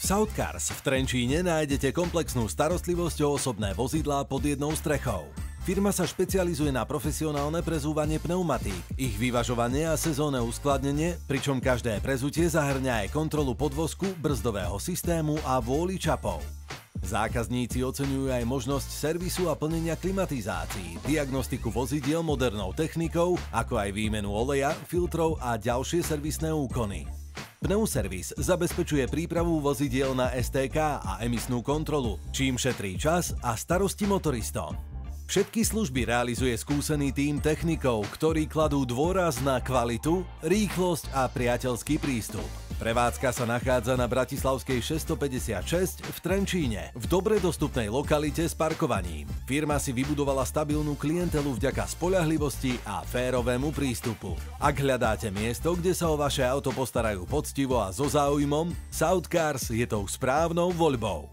V Southcars v Trenčíne nájdete komplexnú starostlivosť o osobné vozidlá pod jednou strechou. Firma sa špecializuje na profesionálne prezúvanie pneumatík, ich vyvažovanie a sezónne uskladnenie, pričom každé prezutie zahŕňa aj kontrolu podvozku, brzdového systému a vôli čapov. Zákazníci oceňujú aj možnosť servisu a plnenia klimatizácií, diagnostiku vozidiel modernou technikou, ako aj výmenu oleja, filtrov a ďalšie servisné úkony. Pneuservis zabezpečuje prípravu vozidiel na STK a emisnú kontrolu, čím šetrí čas a starosti motoristom. Všetky služby realizuje skúsený tím technikov, ktorí kladú dôraz na kvalitu, rýchlosť a priateľský prístup. Prevádzka sa nachádza na Bratislavskej 656 v Trenčíne, v dobre dostupnej lokalite s parkovaním. Firma si vybudovala stabilnú klientelu vďaka spoľahlivosti a férovému prístupu. Ak hľadáte miesto, kde sa o vaše auto postarajú poctivo a so záujmom, Southcars je tou správnou voľbou.